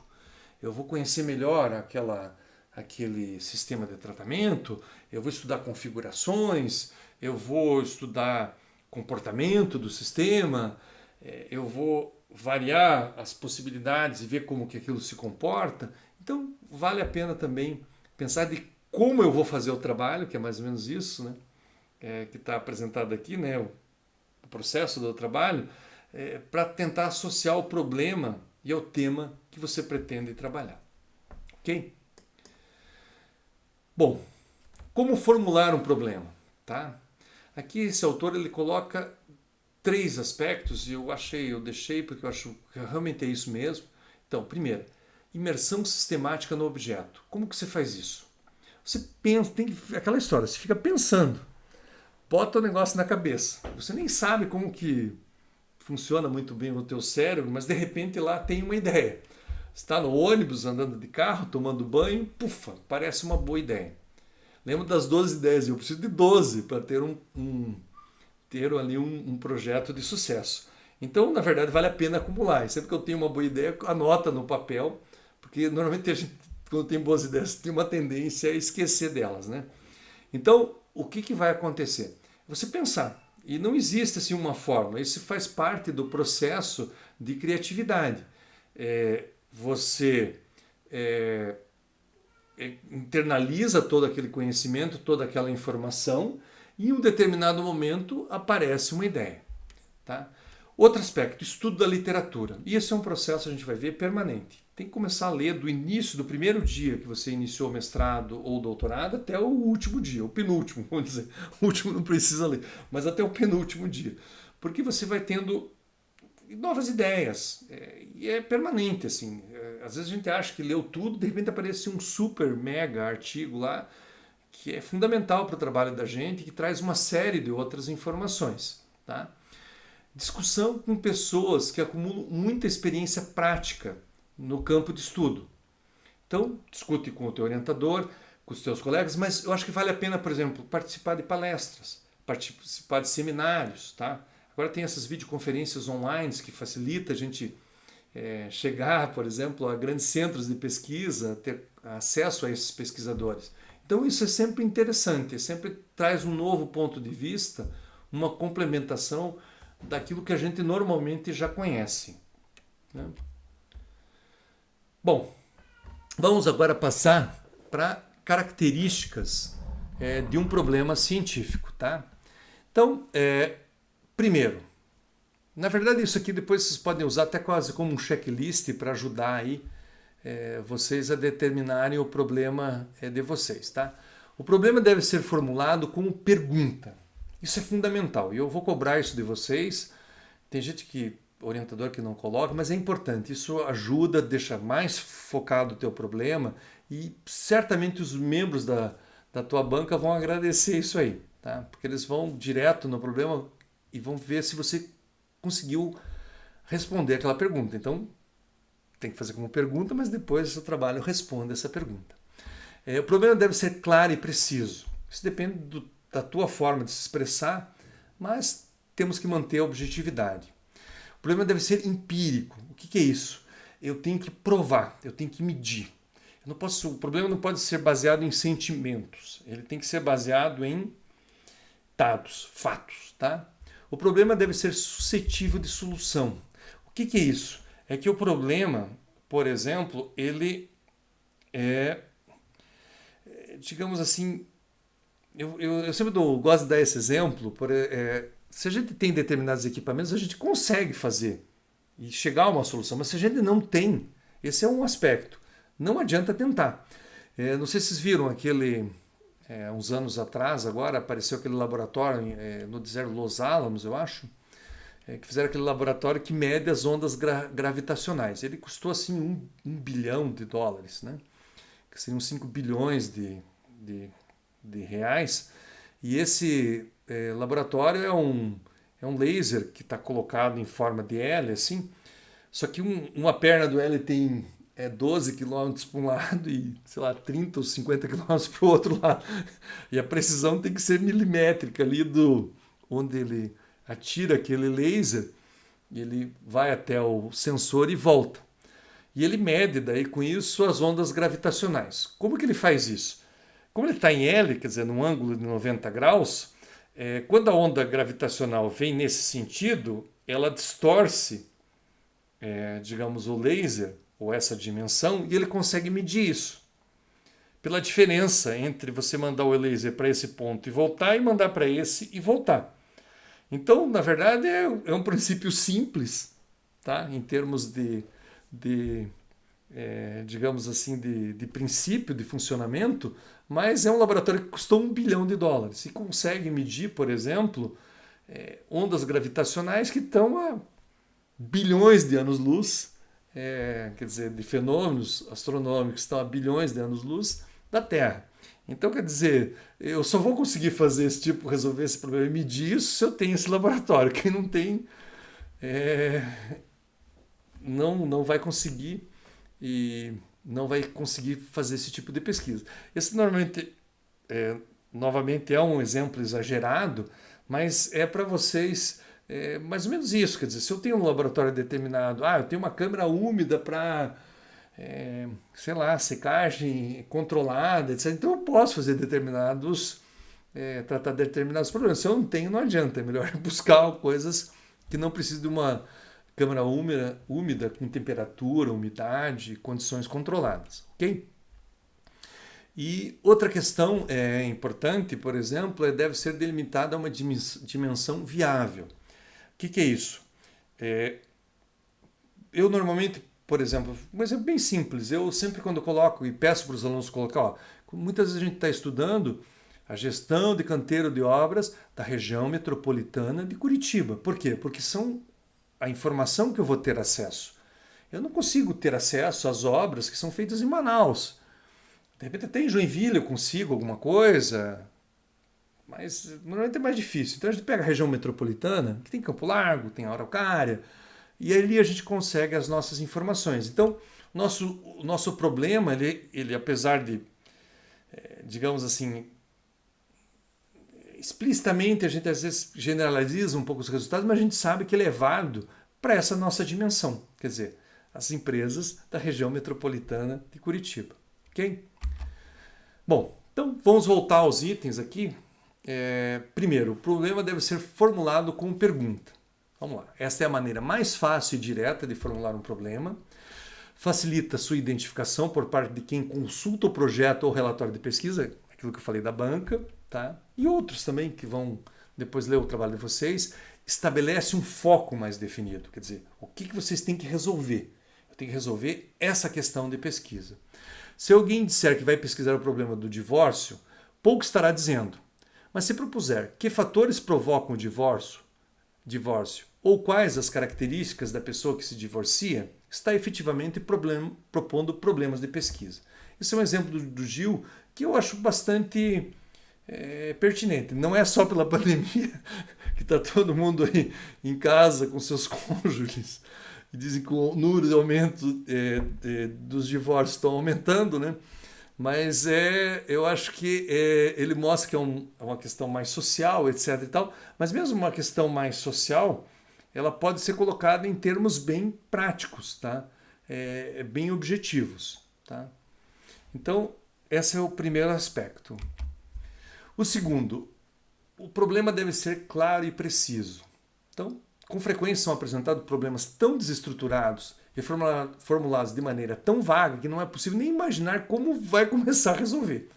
A: Eu vou conhecer melhor aquele sistema de tratamento? Eu vou estudar configurações? Eu vou estudar comportamento do sistema? Eu vou variar as possibilidades e ver como que aquilo se comporta? Então, vale a pena também pensar de como eu vou fazer o trabalho, que é mais ou menos isso, né? Que está apresentado aqui, né? O processo do trabalho, para tentar associar o problema e ao tema que você pretende trabalhar. Ok? Bom, como formular um problema? Tá? Aqui esse autor ele coloca 3 aspectos e eu deixei porque eu acho que realmente é isso mesmo. Então, primeiro, imersão sistemática no objeto. Como que você faz isso? Você pensa, tem aquela história, você fica pensando, bota o negócio na cabeça. Você nem sabe como que funciona muito bem no teu cérebro, mas de repente lá tem uma ideia. Você está no ônibus, andando de carro, tomando banho, pufa, parece uma boa ideia. Lembro das 12 ideias, eu preciso de 12 para ter ali um projeto de sucesso. Então, na verdade, vale a pena acumular. E sempre que eu tenho uma boa ideia, anota no papel, porque normalmente a gente, quando tem boas ideias, tem uma tendência a esquecer delas, né? Então, o que vai acontecer? Você pensar. E não existe assim uma fórmula. Isso faz parte do processo de criatividade. Você internaliza todo aquele conhecimento, toda aquela informação, e em um determinado momento aparece uma ideia. Tá? Outro aspecto, estudo da literatura. E esse é um processo, a gente vai ver, permanente. Tem que começar a ler do início, do primeiro dia que você iniciou o mestrado ou doutorado até o último dia, o penúltimo, vamos dizer. O último não precisa ler, mas até o penúltimo dia. Porque você vai tendo novas ideias. E é permanente, assim. Às vezes a gente acha que leu tudo, de repente aparece um super mega artigo lá que é fundamental para o trabalho da gente, que traz uma série de outras informações. Tá? Discussão com pessoas que acumulam muita experiência prática no campo de estudo. Então, discute com o teu orientador, com os teus colegas, mas eu acho que vale a pena, por exemplo, participar de palestras, participar de seminários. Tá? Agora tem essas videoconferências online que facilita a gente chegar, por exemplo, a grandes centros de pesquisa, ter acesso a esses pesquisadores. Então isso é sempre interessante, sempre traz um novo ponto de vista, uma complementação daquilo que a gente normalmente já conhece. Né? Bom, vamos agora passar para características de um problema científico. Tá? Então, primeiro, na verdade isso aqui depois vocês podem usar até quase como um checklist para ajudar aí vocês a determinarem o problema de vocês. Tá? O problema deve ser formulado como pergunta. Isso é fundamental e eu vou cobrar isso de vocês. Tem gente orientador que não coloca, mas é importante. Isso ajuda, deixa mais focado o teu problema e certamente os membros da tua banca vão agradecer isso aí. Tá? Porque eles vão direto no problema e vão ver se você conseguiu responder aquela pergunta. Então, tem que fazer como pergunta, mas depois do seu trabalho responde essa pergunta. O problema deve ser claro e preciso. Isso depende da tua forma de se expressar, mas temos que manter a objetividade. O problema deve ser empírico. O que é isso? Eu tenho que provar, eu tenho que medir. O problema não pode ser baseado em sentimentos, ele tem que ser baseado em dados, fatos, tá? O problema deve ser suscetível de solução. O que é isso? É que o problema, por exemplo, ele digamos assim, eu sempre gosto de dar esse exemplo, se a gente tem determinados equipamentos, a gente consegue fazer e chegar a uma solução, mas se a gente não tem, esse é um aspecto, não adianta tentar. Não sei se vocês viram uns anos atrás, agora apareceu aquele laboratório no deserto Los Alamos, eu acho, que fizeram aquele laboratório que mede as ondas gravitacionais. Ele custou assim $1 bilhão, né? Que seriam 5 bilhões de reais. E esse laboratório é um laser que está colocado em forma de L, assim, só que uma perna do L tem 12 quilômetros para um lado e, sei lá, 30 ou 50 quilômetros para o outro lado. E a precisão tem que ser milimétrica ali onde ele atira aquele laser, ele vai até o sensor e volta. E ele mede daí com isso as ondas gravitacionais. Como que ele faz isso? Como ele está em L, quer dizer, num ângulo de 90 graus, quando a onda gravitacional vem nesse sentido, ela distorce, digamos, o laser, ou essa dimensão, e ele consegue medir isso. Pela diferença entre você mandar o laser para esse ponto e voltar, e mandar para esse e voltar. Então, na verdade, é um princípio simples, tá? Em termos digamos assim, de princípio de funcionamento, mas é um laboratório que custou $1 bilhão e consegue medir, por exemplo, ondas gravitacionais que estão a bilhões de anos-luz, quer dizer, de fenômenos astronômicos que estão a bilhões de anos-luz da Terra. Então, quer dizer, eu só vou conseguir fazer resolver esse problema e medir isso se eu tenho esse laboratório. Quem não tem, não vai conseguir e não vai conseguir fazer esse tipo de pesquisa. Esse normalmente, novamente, é um exemplo exagerado, mas é para vocês mais ou menos isso. Quer dizer, se eu tenho um laboratório determinado, eu tenho uma câmara úmida para, sei lá, secagem controlada, etc. Então eu posso fazer tratar determinados problemas. Se eu não tenho, não adianta. É melhor buscar coisas que não precisam de uma câmara úmida com temperatura, umidade, condições controladas, ok? E outra questão importante, por exemplo, deve ser delimitada uma dimensão viável. O que é isso? Eu normalmente, por exemplo, um exemplo bem simples, eu sempre quando coloco e peço para os alunos colocar, muitas vezes a gente está estudando a gestão de canteiro de obras da região metropolitana de Curitiba. Por quê? Porque são a informação que eu vou ter acesso. Eu não consigo ter acesso às obras que são feitas em Manaus. De repente até em Joinville eu consigo alguma coisa, mas normalmente é mais difícil. Então a gente pega a região metropolitana, que tem Campo Largo, tem Araucária, e ali a gente consegue as nossas informações. Então o nosso problema, ele apesar de, digamos assim, explicitamente a gente às vezes generaliza um pouco os resultados, mas a gente sabe que ele é válido para essa nossa dimensão, quer dizer, as empresas da região metropolitana de Curitiba. Ok? Bom, então vamos voltar aos itens aqui. Primeiro, o problema deve ser formulado como pergunta. Vamos lá. Esta é a maneira mais fácil e direta de formular um problema. Facilita sua identificação por parte de quem consulta o projeto ou relatório de pesquisa, aquilo que eu falei da banca, tá? E outros também que vão depois ler o trabalho de vocês. Estabelece um foco mais definido, quer dizer, o que vocês têm que resolver? Eu tenho que resolver essa questão de pesquisa. Se alguém disser que vai pesquisar o problema do divórcio, pouco estará dizendo. Mas se propuser que fatores provocam o divórcio, ou quais as características da pessoa que se divorcia, está efetivamente propondo problemas de pesquisa. Esse é um exemplo do Gil que eu acho bastante pertinente. Não é só pela pandemia que está todo mundo aí em casa com seus cônjuges e dizem que o número de aumento dos divórcios estão aumentando, né? Mas eu acho que ele mostra que é uma questão mais social, etc. e tal, mas mesmo uma questão mais social, ela pode ser colocada em termos bem práticos, tá? Bem objetivos, tá? Então, esse é o primeiro aspecto. O segundo, o problema deve ser claro e preciso. Então, com frequência são apresentados problemas tão desestruturados e formulados de maneira tão vaga que não é possível nem imaginar como vai começar a resolver.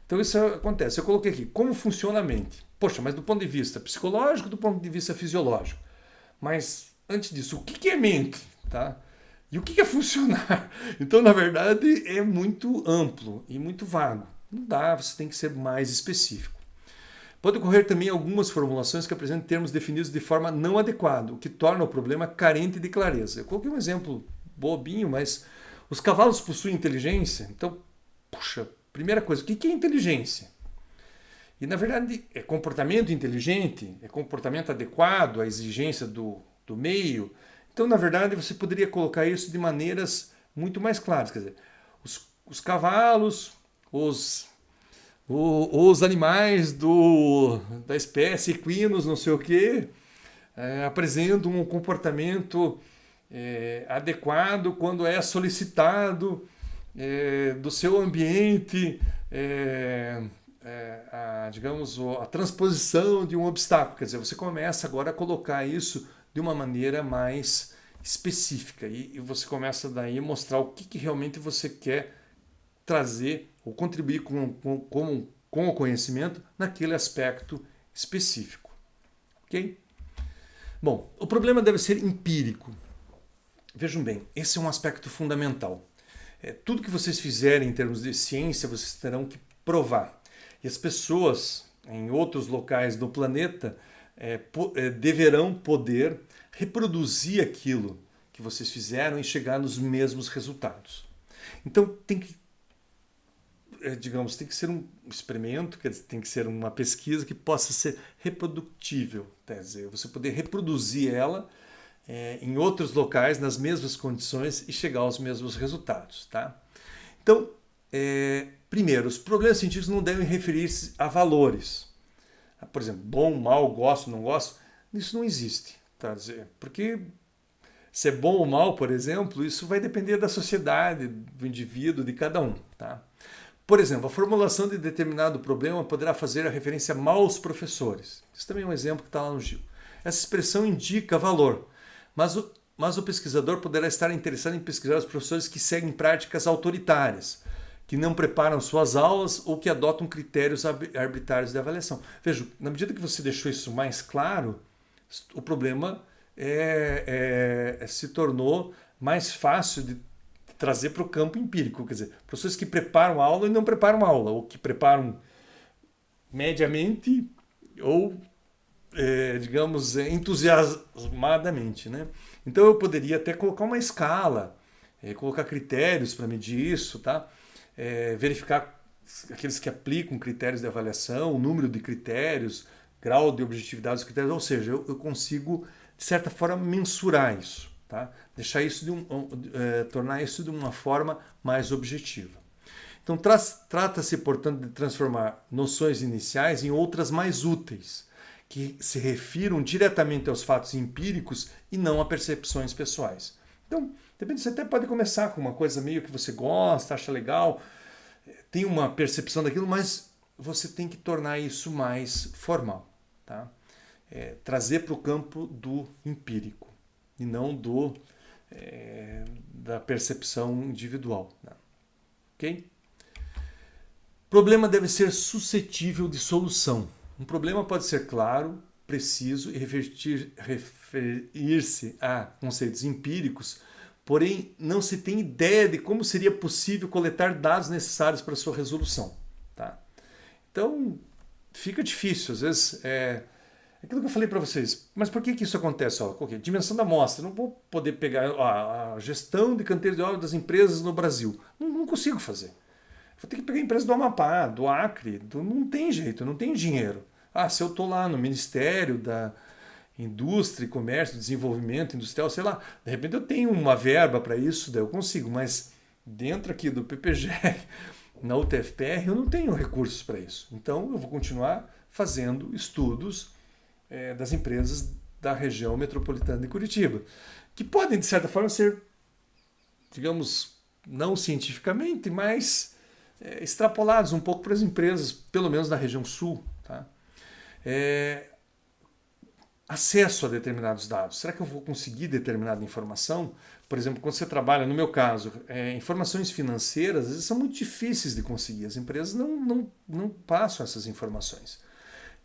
A: Então isso acontece. Eu coloquei aqui, como funciona a mente? Poxa, mas do ponto de vista psicológico, do ponto de vista fisiológico. Mas, antes disso, o que é mente? Tá? E o que é funcionar? Então, na verdade, é muito amplo e muito vago. Não dá, você tem que ser mais específico. Pode ocorrer também algumas formulações que apresentam termos definidos de forma não adequada, o que torna o problema carente de clareza. Eu coloquei um exemplo bobinho, mas os cavalos possuem inteligência? Então, puxa, primeira coisa, o que é inteligência? E, na verdade, é comportamento inteligente, é comportamento adequado à exigência do meio. Então, na verdade, você poderia colocar isso de maneiras muito mais claras. Quer dizer, os cavalos, os animais da espécie equinos, não sei o quê, apresentam um comportamento adequado quando é solicitado do seu ambiente, a transposição de um obstáculo. Quer dizer, você começa agora a colocar isso de uma maneira mais específica e você começa daí a mostrar o que realmente você quer trazer ou contribuir com o conhecimento naquele aspecto específico. Ok? Bom, o problema deve ser empírico. Vejam bem, esse é um aspecto fundamental. Tudo que vocês fizerem em termos de ciência, vocês terão que provar. E as pessoas em outros locais do planeta deverão poder reproduzir aquilo que vocês fizeram e chegar nos mesmos resultados. Então tem que ser um experimento, quer dizer, tem que ser uma pesquisa que possa ser reprodutível, quer dizer, você poder reproduzir ela em outros locais, nas mesmas condições e chegar aos mesmos resultados. Tá? Então, primeiro, os problemas científicos não devem referir-se a valores. Por exemplo, bom, mal, gosto, não gosto, isso não existe. Tá? Porque se é bom ou mal, por exemplo, isso vai depender da sociedade, do indivíduo, de cada um. Tá? Por exemplo, a formulação de determinado problema poderá fazer a referência a maus professores. Isso também é um exemplo que está lá no Gil. Essa expressão indica valor, mas o pesquisador poderá estar interessado em pesquisar os professores que seguem práticas autoritárias, que não preparam suas aulas ou que adotam critérios arbitrários de avaliação. Veja, na medida que você deixou isso mais claro, o problema se tornou mais fácil de trazer para o campo empírico. Quer dizer, professores que preparam a aula e não preparam a aula, ou que preparam mediamente ou, entusiasmadamente. Né? Então eu poderia até colocar uma escala, colocar critérios para medir isso, tá? Verificar aqueles que aplicam critérios de avaliação, o número de critérios, grau de objetividade dos critérios, ou seja, eu consigo, de certa forma, mensurar isso. Tá? Deixar isso tornar isso de uma forma mais objetiva. Então, trata-se, portanto, de transformar noções iniciais em outras mais úteis, que se refiram diretamente aos fatos empíricos e não a percepções pessoais. Então, depende, você até pode começar com uma coisa meio que você gosta, acha legal, tem uma percepção daquilo, mas você tem que tornar isso mais formal. Tá? Trazer para o campo do empírico e não da percepção individual. Né? Ok? Problema deve ser suscetível de solução. Um problema pode ser claro, preciso e referir-se a conceitos empíricos, porém não se tem ideia de como seria possível coletar dados necessários para sua resolução. Tá? Então, fica difícil. Às vezes, aquilo que eu falei para vocês, mas por que isso acontece? Dimensão da amostra. Não vou poder pegar a gestão de canteiros de obra das empresas no Brasil. Não consigo fazer. Vou ter que pegar a empresa do Amapá, do Acre. Não tem jeito, não tem dinheiro. Se eu estou lá no Ministério da Indústria, Comércio, Desenvolvimento Industrial, sei lá, de repente eu tenho uma verba para isso, daí eu consigo, mas dentro aqui do PPGR, na UTFPR, eu não tenho recursos para isso. Então eu vou continuar fazendo estudos das empresas da região metropolitana de Curitiba, que podem, de certa forma, ser, digamos, não cientificamente, mas extrapolados um pouco para as empresas, pelo menos na região sul. Tá? Acesso a determinados dados. Será que eu vou conseguir determinada informação? Por exemplo, quando você trabalha, no meu caso, informações financeiras, às vezes são muito difíceis de conseguir. As empresas não passam essas informações.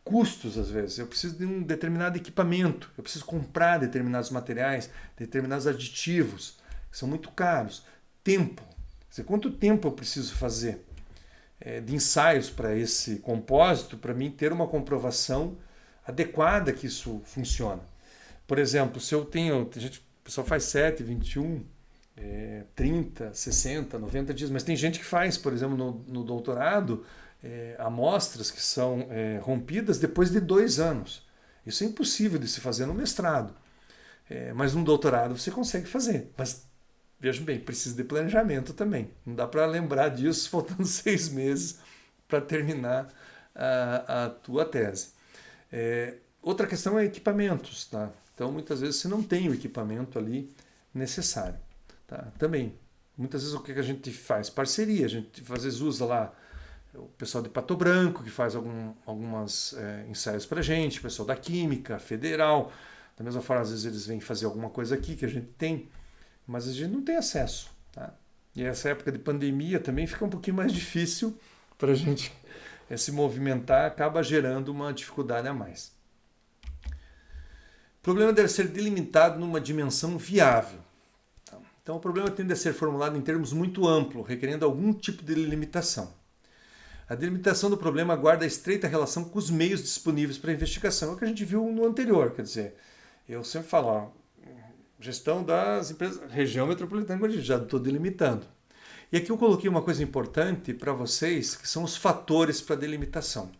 A: Custos, às vezes. Eu preciso de um determinado equipamento, eu preciso comprar determinados materiais, determinados aditivos, que são muito caros. Tempo. Quer dizer, quanto tempo eu preciso fazer de ensaios para esse compósito para mim ter uma comprovação adequada que isso funciona. Por exemplo, se eu tenho, o pessoal faz 7, 21, 30, 60, 90 dias, mas tem gente que faz, por exemplo, no doutorado, amostras que são rompidas depois de 2 anos. Isso é impossível de se fazer no mestrado. Mas no doutorado você consegue fazer. Mas vejam bem, precisa de planejamento também. Não dá para lembrar disso faltando 6 meses para terminar a tua tese. Outra questão é equipamentos, tá? Então muitas vezes você não tem o equipamento ali necessário, tá? Também, muitas vezes o que a gente faz? Parceria, a gente às vezes usa lá o pessoal de Pato Branco que faz algumas ensaios para a gente, o pessoal da Química Federal, da mesma forma às vezes eles vêm fazer alguma coisa aqui que a gente tem, mas a gente não tem acesso, tá? E essa época de pandemia também fica um pouquinho mais difícil para a gente se movimentar, acaba gerando uma dificuldade a mais. O problema deve ser delimitado numa dimensão viável. Então o problema tende a ser formulado em termos muito amplos, requerendo algum tipo de limitação. A delimitação do problema guarda estreita relação com os meios disponíveis para a investigação. É o que a gente viu no anterior, quer dizer, eu sempre falo, gestão das empresas, região metropolitana, já estou delimitando. E aqui eu coloquei uma coisa importante para vocês, que são os fatores para delimitação.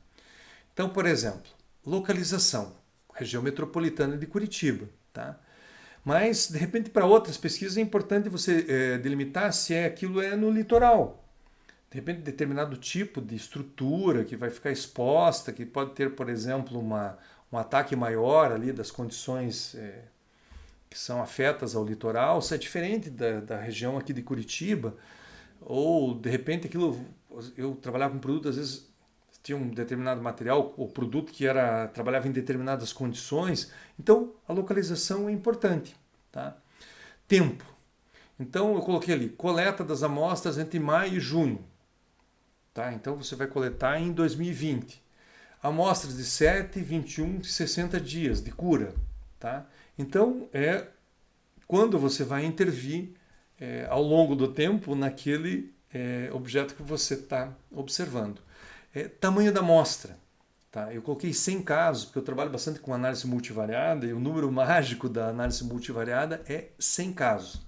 A: Então, por exemplo, localização, região metropolitana de Curitiba. Tá? Mas, de repente, para outras pesquisas é importante você delimitar se aquilo é no litoral. De repente, determinado tipo de estrutura que vai ficar exposta, que pode ter, por exemplo, um ataque maior ali das condições que são afetas ao litoral, isso é diferente da região aqui de Curitiba. Ou, de repente, eu trabalhava com produto, às vezes tinha um determinado material ou produto que trabalhava em determinadas condições. Então, a localização é importante. Tá? Tempo. Então, eu coloquei ali, coleta das amostras entre maio e junho. Tá? Então, você vai coletar em 2020. Amostras de 7, 21 e 60 dias de cura. Tá? Então, quando você vai intervir ao longo do tempo naquele objeto que você está observando. Tamanho da amostra. Tá? Eu coloquei 100 casos, porque eu trabalho bastante com análise multivariada e o número mágico da análise multivariada é 100 casos.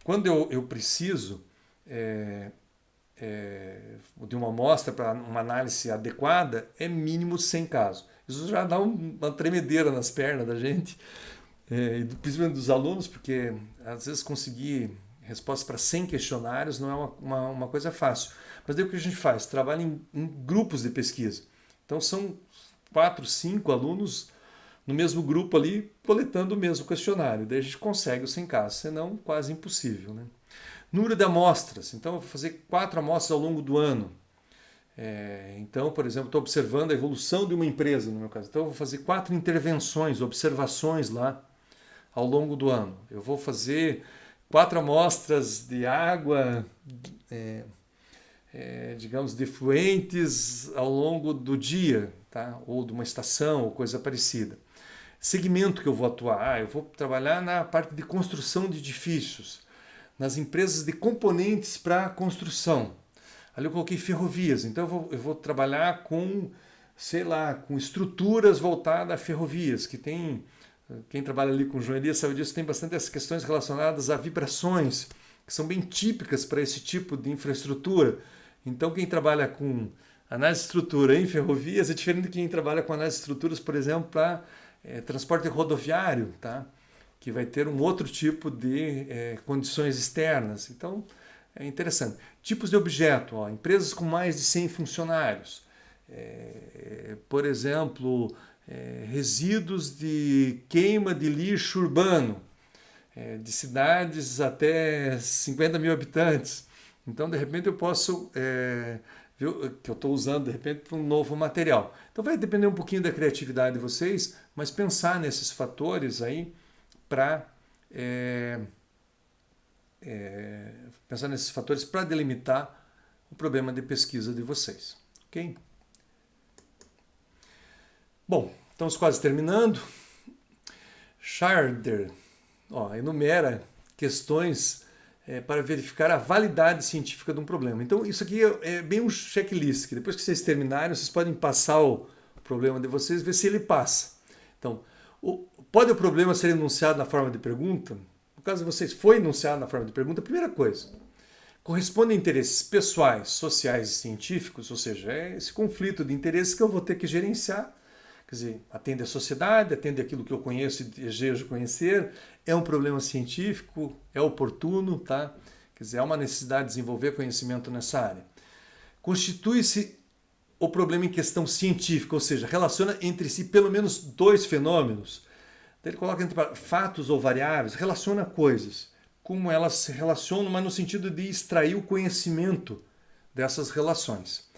A: Quando eu preciso de uma amostra para uma análise adequada, é mínimo 100 casos. Isso já dá uma tremedeira nas pernas da gente, principalmente dos alunos, porque às vezes conseguir respostas para 100 questionários não é uma coisa fácil. Mas daí o que a gente faz? Trabalha em grupos de pesquisa. Então são 4, 5 alunos no mesmo grupo ali, coletando o mesmo questionário. Daí a gente consegue os 100 casos, senão quase impossível. Né? Número de amostras. Então eu vou fazer 4 amostras ao longo do ano. Então, por exemplo, estou observando a evolução de uma empresa, no meu caso. Então eu vou fazer 4 intervenções, observações lá ao longo do ano. Eu vou fazer 4 amostras de água, digamos, de efluentes ao longo do dia, tá? Ou de uma estação, ou coisa parecida. Segmento que eu vou atuar, eu vou trabalhar na parte de construção de edifícios, nas empresas de componentes para construção. Ali eu coloquei ferrovias, então eu vou trabalhar com, sei lá, com estruturas voltadas a ferrovias, que tem... Quem trabalha ali com joalheria sabe disso, tem bastante essas questões relacionadas a vibrações, que são bem típicas para esse tipo de infraestrutura. Então, quem trabalha com análise de estrutura em ferrovias é diferente de quem trabalha com análise de estruturas, por exemplo, para transporte rodoviário, tá? Que vai ter um outro tipo de condições externas. Então, é interessante. Tipos de objeto, empresas com mais de 100 funcionários. Por exemplo, resíduos de queima de lixo urbano, de cidades até 50 mil habitantes. Então, de repente, eu posso ver que eu estou usando, de repente, para um novo material. Então, vai depender um pouquinho da criatividade de vocês, mas pensar nesses fatores aí para pensar nesses fatores para delimitar o problema de pesquisa de vocês, ok? Bom, estamos quase terminando. Scharder enumera questões para verificar a validade científica de um problema. Então, isso aqui é bem um checklist, que depois que vocês terminarem, vocês podem passar o problema de vocês e ver se ele passa. Então, pode o problema ser enunciado na forma de pergunta? No caso de vocês, foi enunciado na forma de pergunta, primeira coisa, corresponde a interesses pessoais, sociais e científicos, ou seja, é esse conflito de interesses que eu vou ter que gerenciar. Quer dizer, atende à sociedade, atende aquilo que eu conheço e desejo conhecer, é um problema científico, é oportuno, tá? Quer dizer, há uma necessidade de desenvolver conhecimento nessa área. Constitui-se o problema em questão científica, ou seja, relaciona entre si pelo menos dois fenômenos. Ele coloca entre fatos ou variáveis, relaciona coisas, como elas se relacionam, mas no sentido de extrair o conhecimento dessas relações.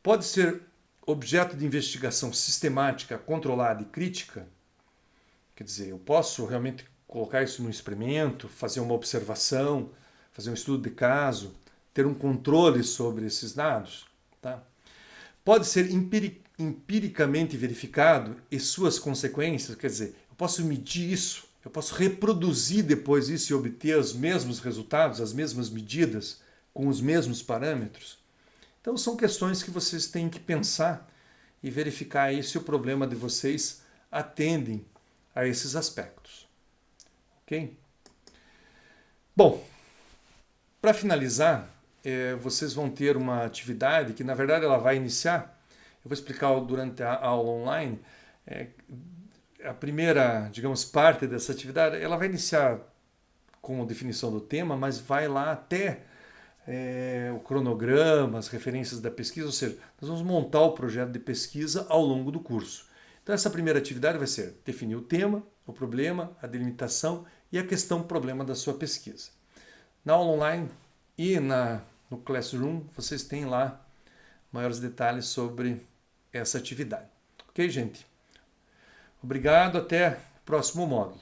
A: Pode ser objeto de investigação sistemática, controlada e crítica. Quer dizer, eu posso realmente colocar isso no experimento, fazer uma observação, fazer um estudo de caso, ter um controle sobre esses dados. Tá? Pode ser empiricamente verificado e suas consequências, quer dizer, eu posso medir isso, eu posso reproduzir depois isso e obter os mesmos resultados, as mesmas medidas, com os mesmos parâmetros. Então são questões que vocês têm que pensar e verificar aí se o problema de vocês atendem a esses aspectos. Ok? Bom, para finalizar, vocês vão ter uma atividade que na verdade ela vai iniciar, eu vou explicar durante a aula online, a primeira, digamos, parte dessa atividade, ela vai iniciar com a definição do tema, mas vai lá até o cronograma, as referências da pesquisa, ou seja, nós vamos montar o projeto de pesquisa ao longo do curso. Então essa primeira atividade vai ser definir o tema, o problema, a delimitação e a questão problema da sua pesquisa. Na aula online e no Classroom vocês têm lá maiores detalhes sobre essa atividade. Ok, gente? Obrigado, até o próximo módulo.